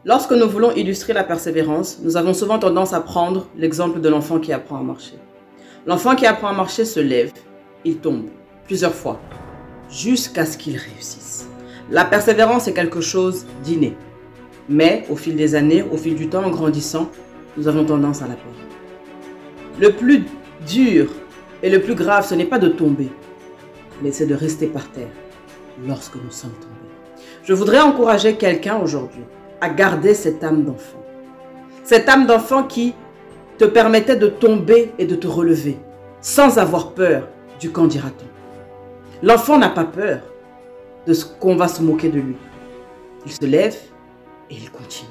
Lorsque nous voulons illustrer la persévérance, nous avons souvent tendance à prendre l'exemple de l'enfant qui apprend à marcher. L'enfant qui apprend à marcher se lève, il tombe plusieurs fois, jusqu'à ce qu'il réussisse. La persévérance est quelque chose d'inné. Mais au fil des années, au fil du temps, en grandissant, nous avons tendance à la perdre. Le plus dur et le plus grave, ce n'est pas de tomber, mais c'est de rester par terre lorsque nous sommes tombés. Je voudrais encourager quelqu'un aujourd'hui à garder cette âme d'enfant. Cette âme d'enfant qui te permettait de tomber et de te relever sans avoir peur du qu'en dira-t-on. L'enfant n'a pas peur de ce qu'on va se moquer de lui. Il se lève et il continue.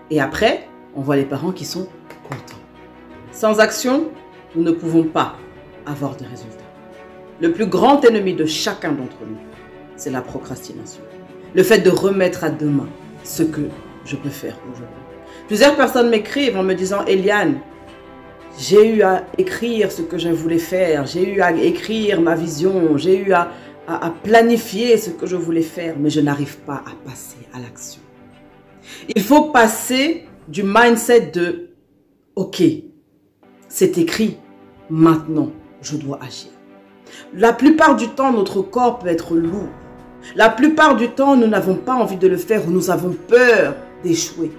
Et après, on voit les parents qui sont contents. Sans action, nous ne pouvons pas avoir de résultats. Le plus grand ennemi de chacun d'entre nous, c'est la procrastination. Le fait de remettre à demain ce que je peux faire aujourd'hui. Plusieurs personnes m'écrivent en me disant « Eliane, j'ai eu à écrire ce que je voulais faire, j'ai eu à écrire ma vision, j'ai eu à planifier ce que je voulais faire, mais je n'arrive pas à passer à l'action. » Il faut passer du mindset de « Ok, c'est écrit, maintenant je dois agir ». La plupart du temps, notre corps peut être lourd. La plupart du temps, nous n'avons pas envie de le faire ou nous avons peur d'échouer.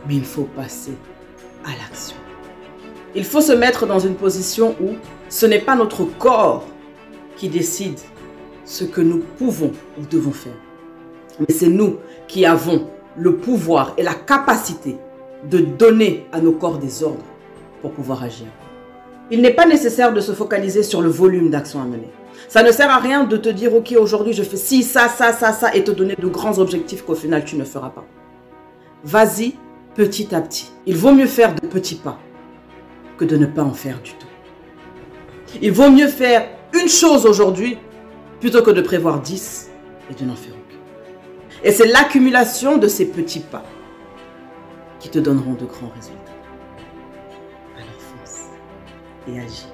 Mais il faut passer à l'action. Il faut se mettre dans une position où ce n'est pas notre corps qui décide ce que nous pouvons ou devons faire. Mais c'est nous qui avons le pouvoir et la capacité de donner à nos corps des ordres pour pouvoir agir. Il n'est pas nécessaire de se focaliser sur le volume d'actions à mener. Ça ne sert à rien de te dire « Ok, aujourd'hui je fais ci, ça, et te donner de grands objectifs qu'au final tu ne feras pas. » Vas-y petit à petit. Il vaut mieux faire de petits pas que de ne pas en faire du tout. Il vaut mieux faire une chose aujourd'hui plutôt que de prévoir 10 et de n'en faire aucune. Et c'est l'accumulation de ces petits pas qui te donneront de grands résultats. Alors fonce et agis.